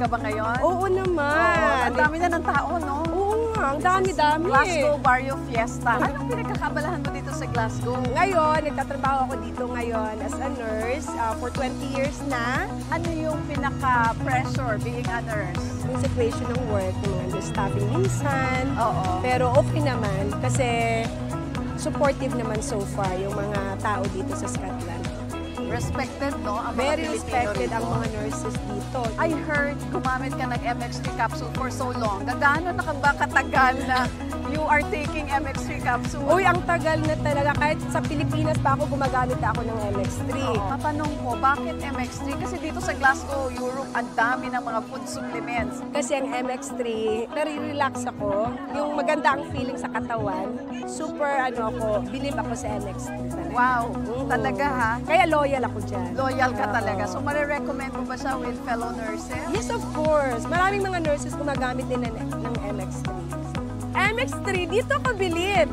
ka ba ngayon? Oo naman. Ang dami na ng tao, no? Oo nga, ang dami-dami. Glasgow Barrio Fiesta. Anong pinagkakabalahan mo dito sa Glasgow? Ngayon, nagtatrabaho ako dito ngayon as a nurse for 20 years na. Ano yung pinaka-pressure being a nurse? Yung situation ng work, yung mga staffing minsan. Oo. Pero okay naman kasi supportive naman so far yung mga tao dito sa Scotland. Respected, no? Ang mga Very Pilipino respected rito. ang mga nurses dito. I heard gumamit ka ng MX3 capsule for so long. Gaano na ka ba katagal na you are taking MX3 capsule? Uy, ang tagal na talaga. Kahit sa Pilipinas pa ako, gumagamit ako ng MX3. Matanong ko, bakit MX3? Kasi dito sa Glasgow, Europe, ang dami ng mga food supplements. Kasi ang MX3, nare-relax ako. Yung maganda ang feeling sa katawan. Super, believe ako sa MX3. Wow, talaga ha? Kaya loyal ako dyan. Loyal ka talaga. So, marirecommend mo ba siya with fellow nurses? Yes, of course. Maraming mga nurses gumagamit din ng MX3. MX3, dito ko bilib.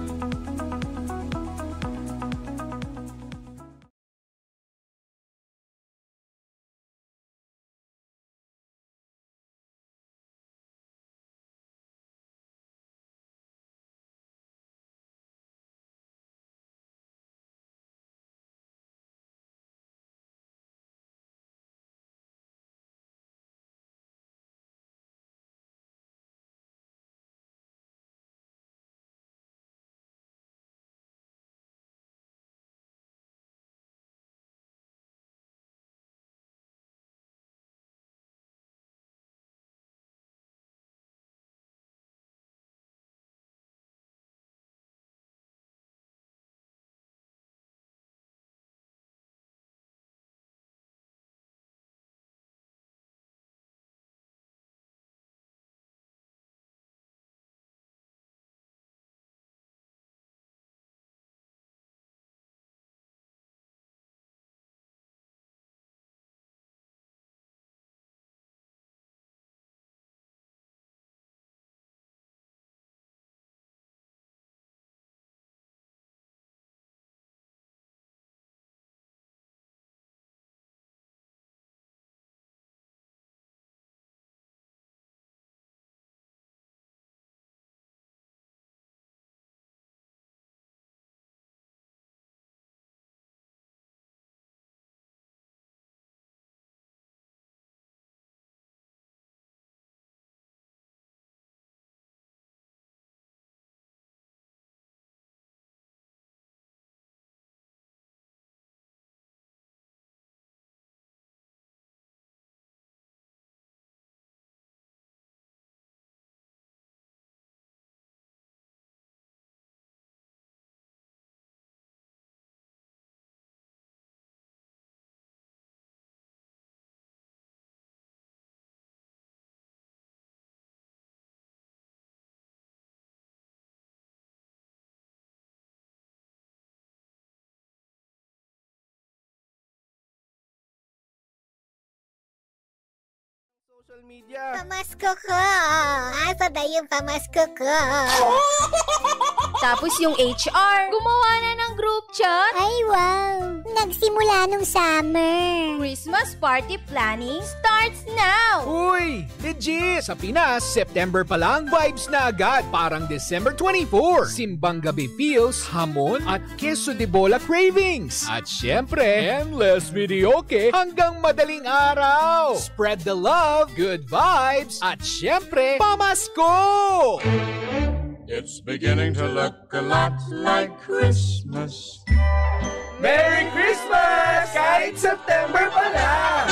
Social media. Pamasko ko! Asa na yung pamasko ko? Tapos yung HR, gumawa na ng group chat. Ay, wow! Nagsimula nung summer. Christmas party planning starts now. Uy! Legit! Sa Pinas, September pa lang, vibes na agad. Parang December 24. Simbang gabi feels, hamon at queso de bola cravings. At syempre, endless videoke hanggang madaling araw. Spread the love, good vibes, at syempre, pamasko! It's beginning to look a lot like Christmas. Merry Christmas! Kahit September pa lang!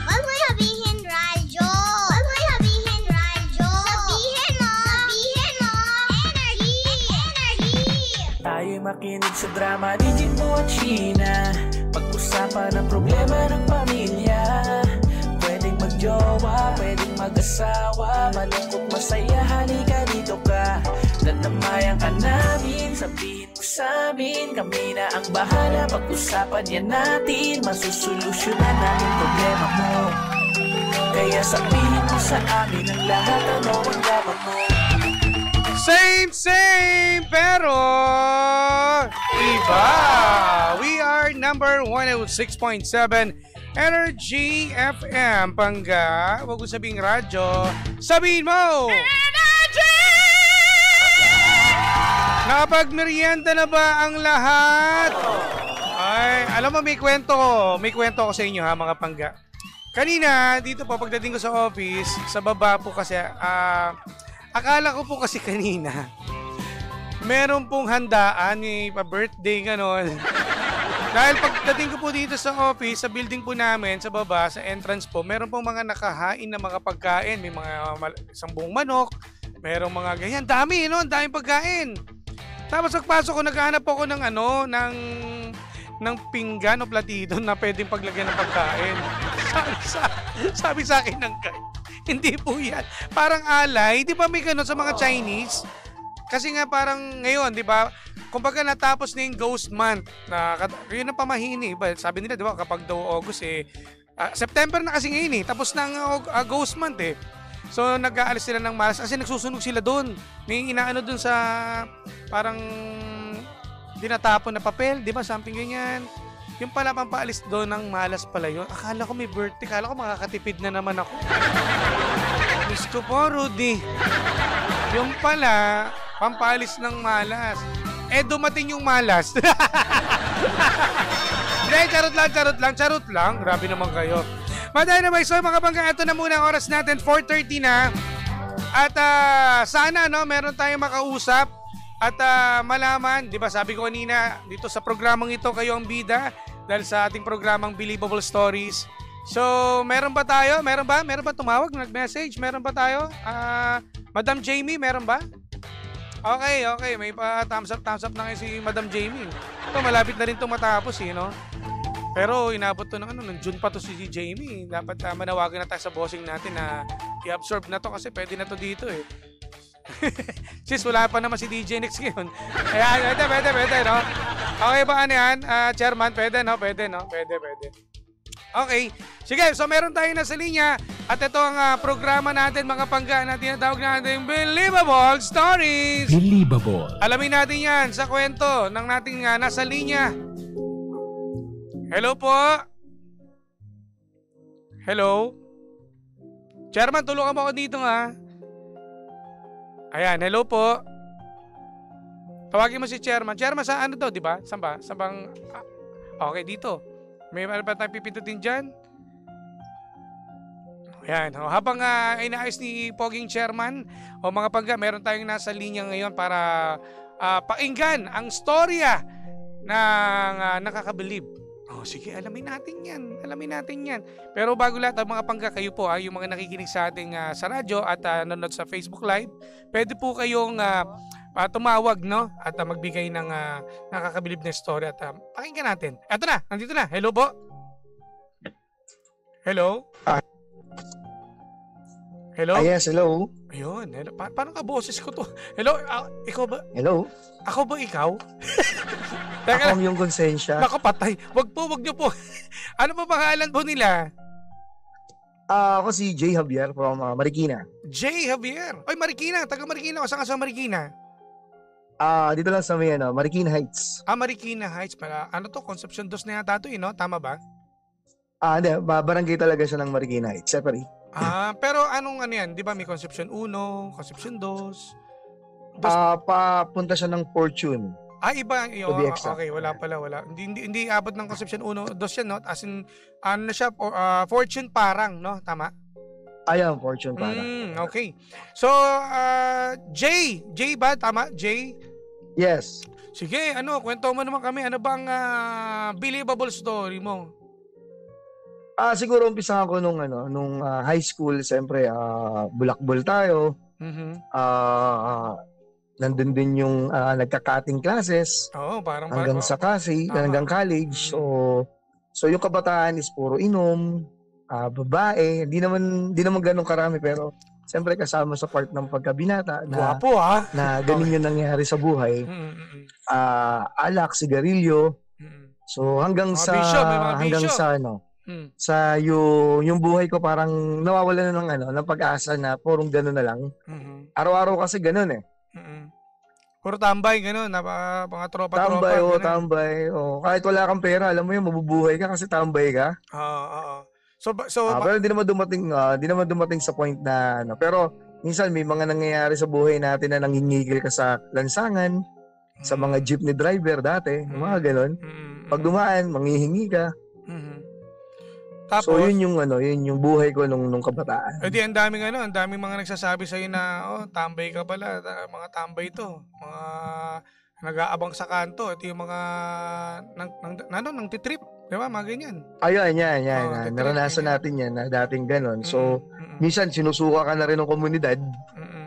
Huwag mo sabihin, radyo! Huwag mo sabihin, radyo! Sabihin mo! Sabihin mo! Energy! Energy! Tayo'y makinig sa drama ni Jimbo at Sheena. Pag-usapan ang problema ng pamilya. Pwedeng magjowa, pwedeng mag-asawa. Malungkot, masaya, halika dito ka. Tatamayan ka namin, sabihin mo sa amin. Kami na ang bahala, pag-usapan yan natin. Masusolusyonan namin problema mo. Kaya sabihin mo sa amin ang lahat, ano ang dapat mo. Same, pero iba. We are number 106.7 Energy FM, Pangga. Huwag ko sabing radyo. Sabihin mo! Energy! Nakapagmerienda na ba ang lahat? Ay, alam mo, may kwento ko. May kwento ko sa inyo ha, mga Pangga. Kanina, dito po, pagdating ko sa office, sa baba po kasi, akala ko po kasi kanina, meron pong handaan, pa-birthday, gano'n. Dahil pagdating ko po dito sa office, sa building po namin, sa baba, sa entrance po, meron pong mga nakahain na mga pagkain. May mga isang buong manok, merong mga ganyan. Dami, no? Daming pagkain. Tapos pagpasok ko, naghahanap ako ng ng pinggan o platido na pwedeng paglagyan ng pagkain. Sabi sa akin ng guy, hindi po yan. Parang alay, di ba may gano'n sa mga Chinese? Kasi nga parang ngayon, di ba? Kumbaga natapos na yung ghost month. Yun ang pamahini. Sabi nila, di ba, kapag daw August September na kasi ngayon tapos na ang ghost month So nag-aalis sila ng malas kasi nagsusunog sila doon. May inaano doon sa parang dinatapon na papel, di ba? Something ganyan. Yung pala pampaalis doon ng malas pala yun. Akala ko may birthday. Akala ko makakatipid na naman ako. Gusto po, Rudy. Yung pala, pampaalis ng malas. Dumating yung malas. Hindi, charot lang. Grabe naman kayo. Madynamite, so mga Pangga, ito na muna ang oras natin, 4:30 na. At sana, meron tayong makausap at malaman, di ba sabi ko kanina, dito sa programang ito kayo ang bida dahil sa ating programang Believable Stories. So, meron ba tayo? Meron ba tumawag, nag-message? Meron ba tayo? Madam Jamie, meron ba? Okay. May thumbs up na kayo si Madam Jamie. Ito, malapit na rin itong matapos, no? Pero inabot to ng June pa to si Jamie. Dapat manawagan na tayo sa bossing natin na i-absorb na to kasi pwede na to dito Sis, wala pa naman si DJ Nix ngayon. Ayan, pwede, no? Okay ba, ano yan? Chairman, pwede, no? Pwede. Okay. Sige, so meron tayo na sa linya at ito ang programa natin, mga Pangga, na tinatawag natin Believable Stories. Believable. Alamin natin yan sa kwento ng nating nasa linya. Hello po. Hello. Chairman, tulungan mo ako dito nga. Ayan, hello po. Tawagin mo si Chairman. Chairman, sa ano to, di ba? Saan ba? Okay, dito. May ano pa tayong pipindutin dyan? Ayan. Habang inaayos ni Poging Chairman, mga Pangga, meron tayong nasa linya ngayon para pakinggan ang storya ng nakakabilib. Sige, alamin natin yan. Pero bago lahat, mga Pangga, kayo po, yung mga nakikinig sa ating sa radyo at nanonood sa Facebook Live, pwede po kayong tumawag, no? At magbigay ng nakakabilib na story at pakinggan natin. Eto na, nandito na. Hello po. Hello? Hello? Yes, hello. Ayun, hello. Paano ka boses ko to? Hello, ikaw ba? Hello? Ako ba ikaw? Ako yung konsensya. Naku, patay. Wag niyo po. Ano pa pangalan po nila? Ako si Jay Javier from Marikina. Jay Javier? Ay, Marikina. Taga Marikina. O saan ka sa Marikina? Dito lang sa may Marikina Heights. Marikina Heights pala. Ano to? Concepcion 2 na yata to, no? Tama ba? Hindi. Barangay talaga siya ng Marikina Heights. Separate. Pero anong yan? Di ba may Concepcion 1, Concepcion 2? Papunta siya ng Fortune. Iba. Okay, wala pala. Hindi abot ng Concepcion 1, 2 yan, no? As in, ano na siya, Fortune parang, no? Tama? Ayan, Fortune parang. Okay. So, Jay ba? Tama? Jay? Yes. Sige, kwento mo naman kami. Ano bang believable story mo? Siguro umpisahan ko nung high school, siyempre bulakbol tayo. Nandun din yung nagka-cutting classes. Parang sa kasi, hanggang college. So yung kabataan is puro inom, babae, hindi naman ganun karami pero siyempre kasama sa part ng pagkabinata na guwapo na ganun yung nangyari sa buhay. Alak, sigarilyo. So hanggang sa sa yung buhay ko parang nawawala na ng pag-asa na purong gano'n na lang. Araw-araw kasi gano'n Puro tambay, gano'n, mga tropa-tropa. Tambay. Kahit wala kang pera, alam mo yun, mabubuhay ka kasi tambay ka. Pero hindi naman dumating sa point na ano. Pero minsan may mga nangyayari sa buhay natin na nangingigil ka sa lansangan, sa mga jeepney driver dati, mga ganon. Pag dumaan, manghihingi ka. Tapos, so yun yung buhay ko nung kabataan. Di ang daming mga nagsasabi sa na tambay ka pala, mga tambay to, mga nag-aabang sa kanto, ito yung mga nang titrip, di ba, mga ganyan. Ayun, yan. Naranasan natin yan na dating ganon. So, minsan sinusuka ka na rin ng komunidad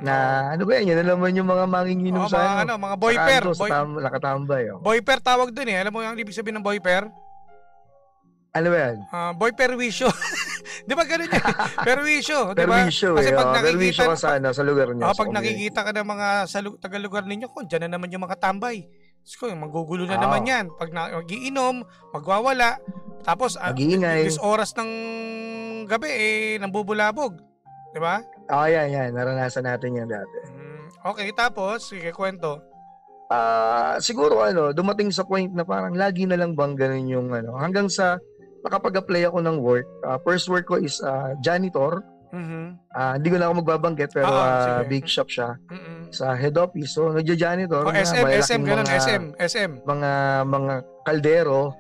na ano ba yan naman yung mga manginginom sa mga boyper. Nakatambay. Boyper tawag dun eh. Alam mo yung ibig sabihin ng boyper? Ano ba yan? Boy perwisyo. Di ba ganun yan? Perwisyo. Di ba? Kasi pag nakikita ka sa lugar niyo. Pag nakikita ka ng mga taga-lugar ninyo, dyan na naman yung mga tambay. So, magugulo na naman yan. Pag mag-iinom, magwawala. Tapos, this oras ng gabi, nambubulabog. Di ba? Yan. Naranasan natin yan dati. Okay, tapos, sige, kwento. Siguro dumating sa point na parang lagi na lang bang ganun yung hanggang sa nakapag-apply ako ng work. First work ko is janitor. Hindi ko na ako magbabanggit pero big shop siya. Sa head office. So nagja-janitor. SM. Mga kaldero.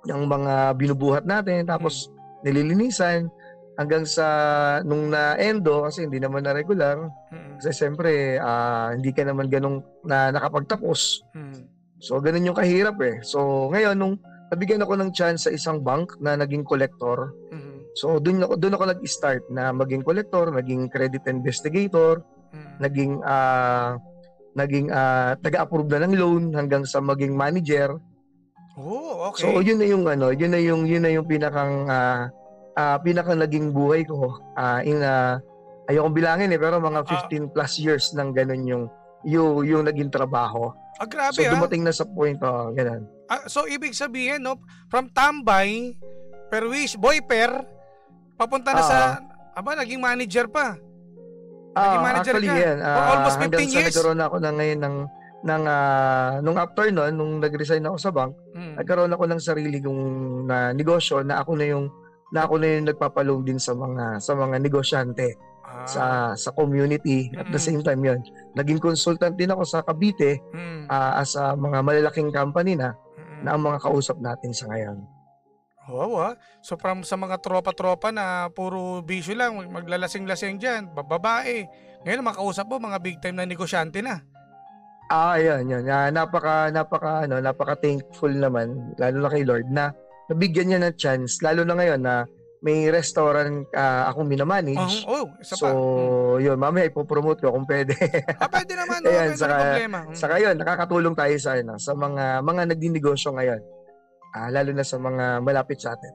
Yung mga binubuhat natin. Tapos nililinisan. Hanggang sa nung na-endo kasi hindi naman na regular. Kasi siyempre hindi ka naman ganun na nakapagtapos. So ganun yung kahirap eh. So ngayon nung nabigyan ako ng chance sa isang bank na naging collector. So doon ako nag-start na maging collector, naging credit investigator, naging taga-approve na ng loan hanggang sa maging manager. Oh, okay. So yun na yung pinakang naging buhay ko. Ayokong bilangin pero mga 15 plus years ng ganun yung naging trabaho. Grabe. So dumating na sa point ganun. So ibig sabihin from tambay, boyper, papunta na sa naging manager pa. Naging manager actually, ka. Yan, for almost 15 years. Hanggang sa nagkaroon ako na ngayon nung after nun, nung nag-resign ako sa bank, nagkaroon ako ng sarili kong negosyo na ako na yung nagpapaloan din sa mga negosyante sa community. At the same time yun, naging consultant din ako sa Cavite as mga malalaking company na ang mga kausap natin sa ngayon. Wow. So from sa mga tropa-tropa na puro bisyo lang, maglalasing-lasing dyan, babae. Ngayon makausap mo mga big time na negosyante na. Yan. Napaka thankful naman, lalo na kay Lord na nabigyan niya ng chance, lalo na ngayon na may restaurant akong minamanage. Yun, mamaya ipopromote ko kung pwede. Pwede naman, Ayan, pwede na problema. Saka yun, nakakatulong tayo sa mga nagdinegosyo ngayon. Lalo na sa mga malapit sa atin.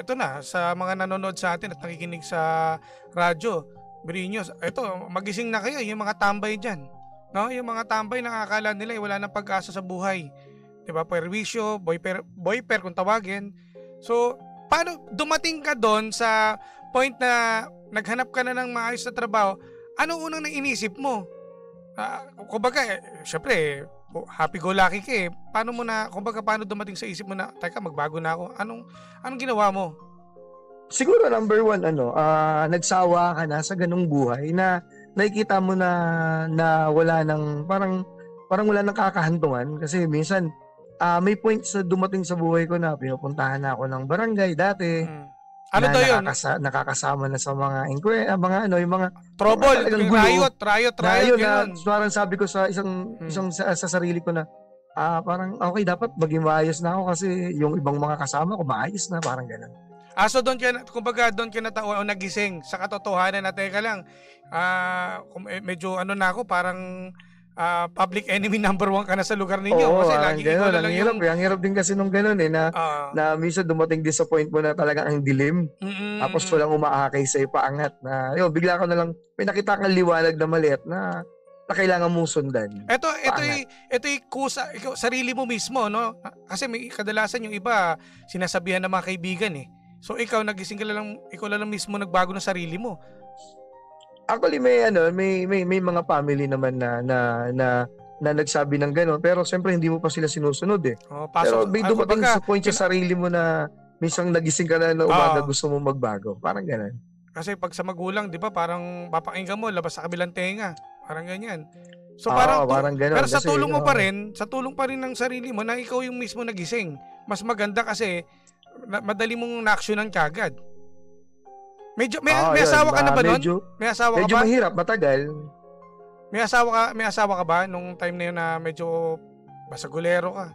Ito na, sa mga nanonood sa atin at nakikinig sa radyo, Brinyos, ito, magising na kayo, yung mga tambay dyan. No? Yung mga tambay, nakakala nila wala nang pag-asa sa buhay. Diba? Perwisyo, boyper kung tawagin. So, paano dumating ka doon sa point na naghanap ka na ng maayos na trabaho? Ano unang nainisip mo? Kumbaga, syempre, happy-go-lucky ka eh. Paano dumating sa isip mo na, teka, magbago na ako? Anong ginawa mo? Siguro number one, nagsawa ka na sa ganung buhay na nakikita mo na wala nang, parang wala nang kakahantungan. Kasi minsan, may point sa dumating sa buhay ko na pinupuntahan na ako ng barangay dati. Ano daw yun? Nakakasama na sa mga yung mga trouble, riot yun. Parang sabi ko sa sa sarili ko na parang okay, dapat maging maayos na ako kasi yung ibang mga kasama ko maayos na, parang gano'n. So doon ka natao o nagising sa katotohanan na teka lang, medyo na ako, parang public enemy number 1 ka na sa lugar ninyo. Kasi lagi ikaw na lang yung... Ang hirap din kasi nung gano'n na minsan dumating disappoint mo na talagang ang dilim. Tapos walang umaakay sa'yo paangat na bigla ka na lang, may nakita kang liwanag na maliit na kailangan mong sundan. Ito kusa, ikaw, sarili mo mismo, no? Kasi may kadalasan yung iba, sinasabihan ng mga kaibigan eh. So ikaw nagising ka lang, ikaw lang mismo nagbago ng sarili mo. Actually may mga family naman na nagsabi ng gano'n, pero siyempre hindi mo pa sila sinusunod eh. Pero may dumating sa point sa sarili mo na minsan nagising ka na umaga, gusto mo magbago. Parang ganun. Kasi pag sa magulang, di ba, parang papakinggan mo, labas sa kabilang tenga. Parang ganyan. So parang ganun. Pero sa kasi, tulong mo pa rin ng sarili mo na ikaw yung mismo nagising. Mas maganda kasi madali mong na-actionan kagad. Medyo may asawa ka na ba noon? May asawa ka ba? Medyo mahirap, matagal. May asawa ka ba nung time na yun na medyo basagulero ka?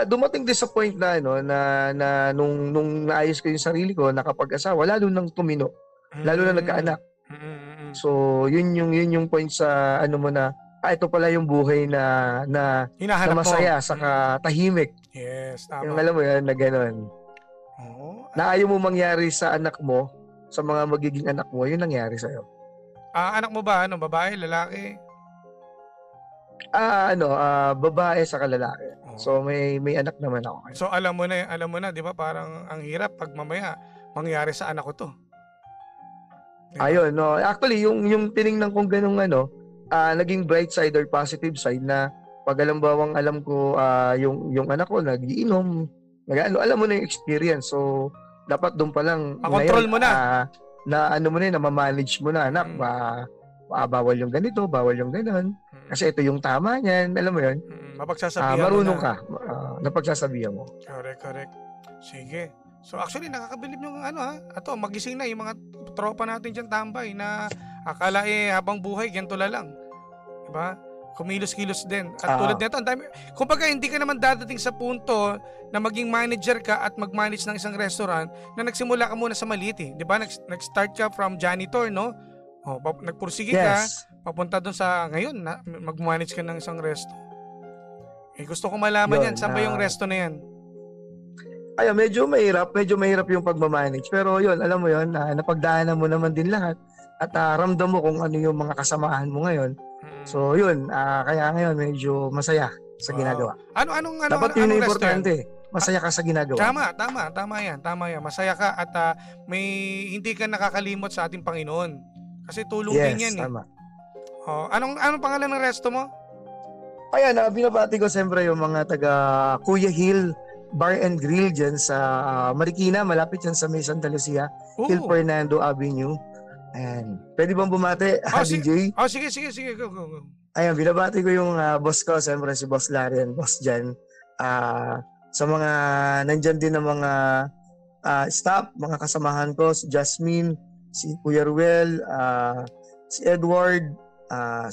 Dumating din sa point na na nung naayos ko yung sarili ko, nakapag-asawa, lalo nang tumino. Lalo na nagkaanak. So, yun yung point sa mo na ito pala yung buhay na masaya saka tahimik. Yes, tama. Yung alam mo yan na gano'n. Na ayaw mo mangyari sa anak mo, sa mga magiging anak mo, yun nangyari sa'yo. Anak mo ba? Babae, lalaki? Babae saka lalaki. So may anak naman ako. So alam mo na, 'di ba? Parang ang hirap pag mamaya mangyari sa anak ko 'to. Diba? Ayun, no. Actually, yung tiningnan kong ganung naging bright side or positive side na pag alam ko yung anak ko nagiinom, alam mo na yung experience. So dapat doon pa lang makontrol mo na. Na ma-manage mo na, anak, bawal yung ganito, bawal yung gano'n. Kasi ito yung tama niyan, alam mo yun? Mapagsasabihan marunong ka, napagsasabihan mo. Correct. Sige. So actually, nakakabilib yung ato, magising na yung mga tropa natin dyan tambay na akala habang buhay, ganito lang. Diba? Kumilos-kilos din. At tulad nito, ang dami. Kumbaga, hindi ka naman dadating sa punto na maging manager ka at mag-manage ng isang restaurant na nagsimula ka muna sa maliit eh. Diba? Nag-start ka from janitor, no? Nagpursige ka, papunta doon sa ngayon, mag-manage ka ng isang resto. Gusto ko malaman yan. Saan ba yung resto na yan? Medyo mahirap yung pagmamanage. Pero yun, alam mo yun, napagdaanan mo naman din lahat at ramdam mo kung ano yung mga kasamahan mo ngayon. So yun, kaya ngayon medyo masaya sa ginagawa. Dapat yun importante. Masaya ka sa ginagawa. Tama yan. Masaya ka at hindi ka nakakalimot sa ating Panginoon. Kasi tulong din yan. Yes, tama. Anong pangalan ng resto mo? Ayan, binabati ko siyempre yung mga taga Kuya Hill Bar and Grill dyan sa Marikina, malapit yan sa May Santa Lucia, Hill Fernando Avenue. Ayan. Pwede bang bumati, DJ? Sige. Go. Ayan, binabati ko yung boss ko, siyempre si Boss Larian, Boss Jan. Sa mga nandyan din ng mga staff, mga kasamahan ko, si Jasmine, si Kuya Ruel, si Edward,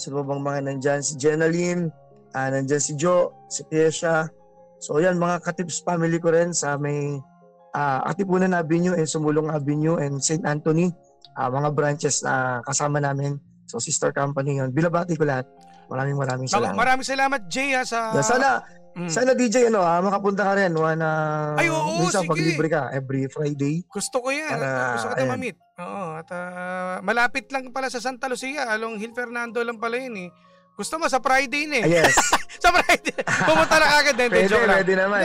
sino bang mga nandyan, si Jenaline, nandyan si Joe, si Tiesha. So yan, mga Katips family ko rin sa may Atipunan Avenue and Sumulong Avenue and St. Anthony. Mga branches na kasama namin. So sister company yun. Binabati ko lahat. Maraming salamat. Maraming salamat, Jay, sa... Sana DJ, makapunta ka rin. Minsan sige. Paglibre ka every Friday. Gusto ko yan. Gusto ko tayo ma-meet. Oo. At malapit lang pala sa Santa Lucia. Along Hill Fernando lang pala yun eh. Gusto mo sa Friday na eh. Yes. Sa Friday. Pumunta na agad din. Pwede naman.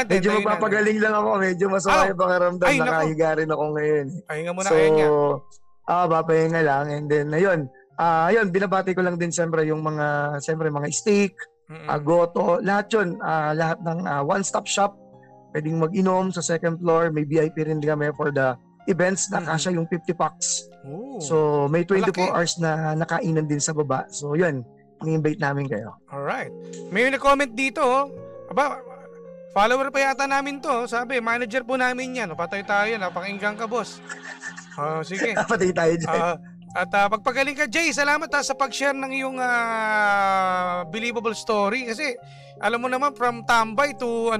Medyo magpapagaling lang ako. Medyo masama yung pakiramdam. Nakahiga rin ako ngayon. Pahinga muna. Papahinga lang. And then, ayun, binabati ko lang din siyempre yung mga steak, goto, lahat yun. Lahat ng one-stop shop. Pwedeng mag-inom sa second floor. May VIP rin kami for the events na kasya yung 50 packs. So, may 24 hours na nakainan din sa baba. So, yun. I-invite namin kayo. Alright. May na-comment dito. Follower pa yata namin to. Sabi, manager po namin yan. Patay tayo. Napakinggan ka, boss. Sige. Patay tayo dyan. At pagpagaling ka, Jay, salamat sa pag-share ng iyong believable story. Kasi, alam mo naman, from tambay to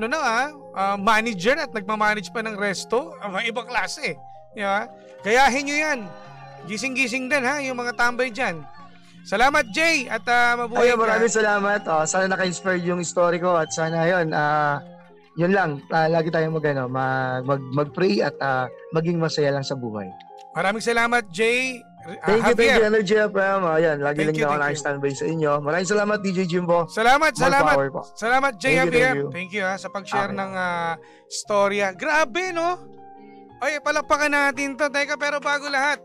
manager at nagmamanage pa ng resto. Ibang klase. Diba? Gayahin nyo yan. Gising-gising din yung mga tambay dyan. Salamat, Jay, at mabuhay ka. Maraming salamat. Sana naka-inspire yung story ko at sana yun lang. Lagi tayong mag-pray at maging masaya lang sa buhay. Maraming salamat, Jay. Thank you, Energy FM. Lagi lang ako naka-standby sa inyo. Maraming salamat, DJ Jimbo. Salamat. Salamat, Jay Javier. Thank you sa pag-share ng storya. Grabe, no? Ay, palakpakan natin to. Teka, pero bago lahat,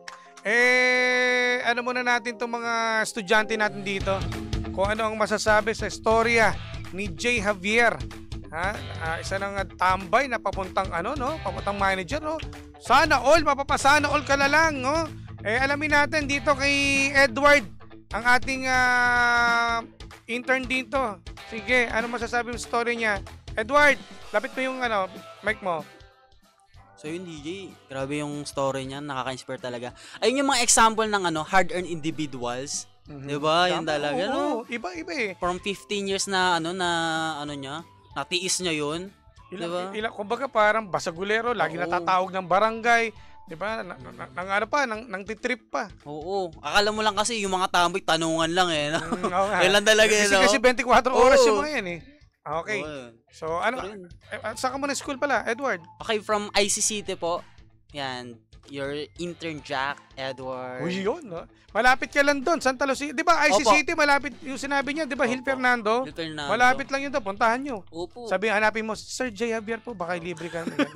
ano muna natin itong mga estudyante natin dito kung ano ang masasabi sa istorya ni Jay Javier Ha? Isa ng tambay na papuntang papuntang manager, no? Sana all, mapapasana all ka na lang, no? Alamin natin dito kay Edward, ang ating intern dito. Sige, ano masasabi mo sa story niya? Edward, lapit mo yung mic mo. So yun, DJ, grabe yung story niya, nakaka-inspire talaga. Ayun yung mga example ng hard-earned individuals. Diba? Yan talaga, no? Iba-iba eh. From 15 years na niya, natiis niya yun. Diba? Kumbaga parang basagulero, lagi natatawag ng barangay. Diba? Nang titrip pa. Oo. Akala mo lang kasi yung mga tamboy, tanungan lang eh. No? Yan lang talaga eh. Kasi 24 oras yung mga yan eh. Okay. So, saan ka mo na school pala, Edward? Okay, from ICCT po. Yan. Your intern, Jack, Edward. Uy, yun, no? Malapit ka lang doon, Santa Lucia. Di ba, ICCT, malapit yung sinabi niya, di ba, Hill Fernando? Malapit lang yun doon, puntahan nyo. Opo. Sabi, hanapin mo, Sir J. Javier po, baka libre ka naman.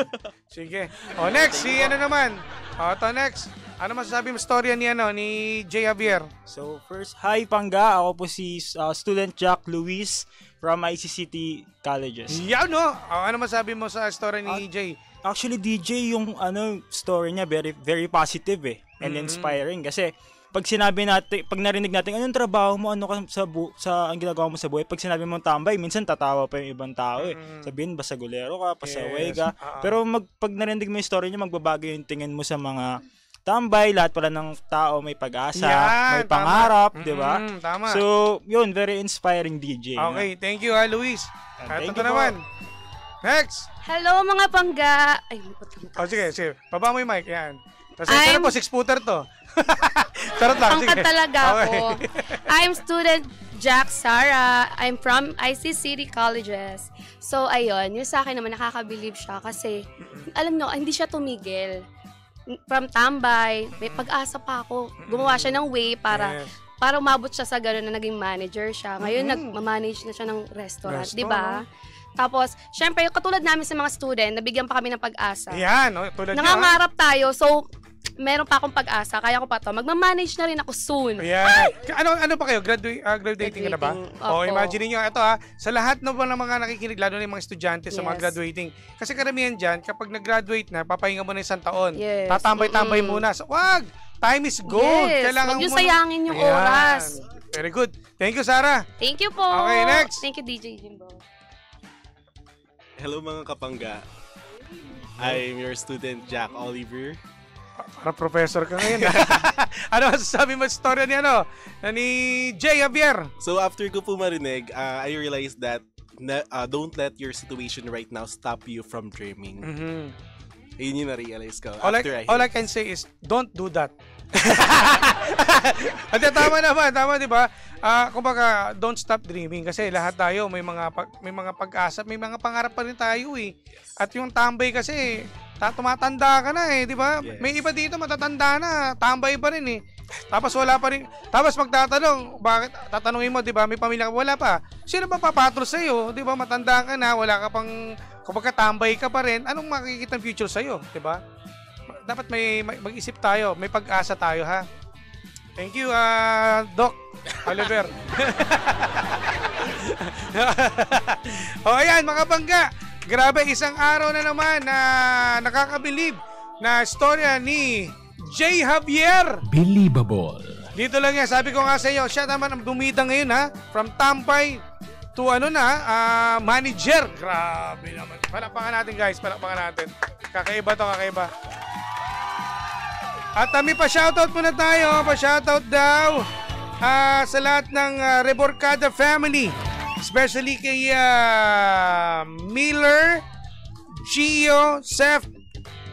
Sige. Next, naman. Next. Ano masasabi mo storya ni J. Javier? So, first, hi Pangga. Ako po si student Jack Luis from ICCT Colleges. Yan, no? Ano masasabi mo sa story ni Jay? Actually, DJ, yung story niya very very positive and inspiring kasi pag narinig natin anong trabaho mo, ano ka ang ginagawa mo sa buhay, pag sinabi mo tambay, minsan tatawa pa yung ibang tao Sabihin basagulero ka, pasaway ka. Pero pag narinig mo yung story niya, magbabago yung tingin mo sa mga tambay, lahat pala ng tao may pag-asa, may pangarap, di ba? Tama. So, yun, very inspiring DJ. Okay, thank you Luis. At ito naman. Next. Hello mga Pangga. Ay, sige. Baba mo yung mic, yan. Tapos ito na po, 6-footer to. Charot lang, sige. Pangkat talaga ako. I'm student Jack Sara. I'm from ICCT Colleges. So, ayun, yung sa akin naman nakaka-believe siya kasi, alam nyo, hindi siya tumigil. From tambay, may pag-asa pa ako. Gumawa siya ng way para umabot siya sa gano'n na naging manager siya. Ngayon, nag-manage na siya ng restaurant, di ba? Tapos, syempre, katulad namin sa mga student, nabigyan pa kami ng pag-asa. Yan, tulad niya. Nangangarap tayo, so, meron pa akong pag-asa, kaya ko pa to. Magmamanage na rin ako soon. Yan. Ano pa kayo? Graduating ka na ba? Imagine niyo ito sa lahat ng mga nakikinig, lalo na yung mga estudyante sa mga graduating. Kasi karamihan dyan, kapag nag-graduate na, papahinga mo na isang taon. Tatambay-tambay muna. So, wag! Time is gold. Kailangan huwag nyo sayangin yung oras. Very good. Thank you, Sarah. Thank you po. Okay, next. Thank you, DJ Jimbo. Hello mga kapangga. I'm your student, Jack Oliver. Para professor ka ngayon. Ano masasabi mo sa story ni J. Javier? So after ko po marinig, I realized that don't let your situation right now stop you from dreaming. Ayun yung na-realize ko. All I can say is, don't do that. Tama di ba? Kumbaga, don't stop dreaming kasi lahat tayo may mga pag-asa, may mga pangarap pa rin tayo At yung tambay kasi, tumatanda ka na di ba? Yes. May iba dito matatanda na, tambay pa rin Tapos wala pa rin. Tapos magtatanong, bakit tatanungin mo, di ba? May pamilya ka, wala pa. Sino ba papatro sa iyo? Di ba? Matanda ka na, wala ka pang kumbaga tambay ka pa rin. Anong makikita ng future sa iyo, di ba? Dapat may mag-isip tayo, may pag-asa tayo ha. Thank you, Doc Oliver. Ayan, mga bangga. Grabe, isang araw na naman na nakakabilib na istorya ni J. Javier. Believable. Dito lang yan. Sabi ko nga sa iyo, siya naman ang dumida ngayon from tambay to manager. Grabe naman. Palakpakan natin guys, palakpakan natin. Kakaiba to, kakaiba. At may pa-shoutout muna tayo. Pa-shoutout daw sa lahat ng Reborcada family. Especially kay Miller, Gio, Seth,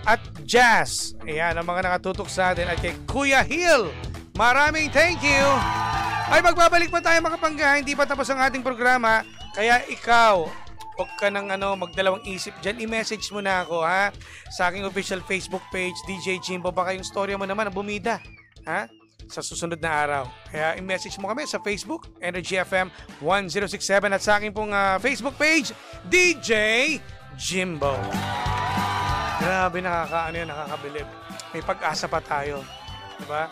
at Jazz. Ayan, ang mga nakatutok sa atin. At kay Kuya Hill. Maraming thank you. Ay, magbabalik pa tayo mga pangga. Hindi pa tapos ang ating programa. Kaya ikaw, huwag ka nang magdalawang isip dyan. I-message mo na ako sa aking official Facebook page, DJ Jimbo. Baka yung storya mo naman bumida. Sa susunod na araw. Kaya i-message mo kami sa Facebook, Energy FM 1067 at sa aking pong Facebook page, DJ Jimbo. Grabe, nakakabilib. May pag-asa pa tayo. Diba?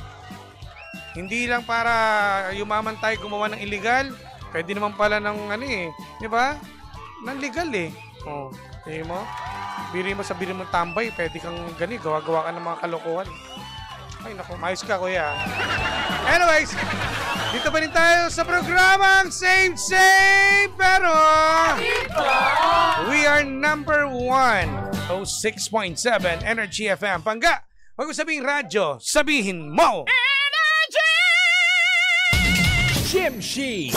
Hindi lang para yumaman tayo gumawa ng illegal. Pwede naman pala ng diba? ng legal eh. Oh, tingin mo? Biri mo mong tambay, pwede kang gawa-gawa ka ng mga kalokohan. Ay, naku, maayos ka, kuya. Anyways, dito pa rin tayo sa programang Same, pero we are number 1, 06.7 Energy FM. Pangga, wag mo sabihing radyo, sabihin mo! Jimshi!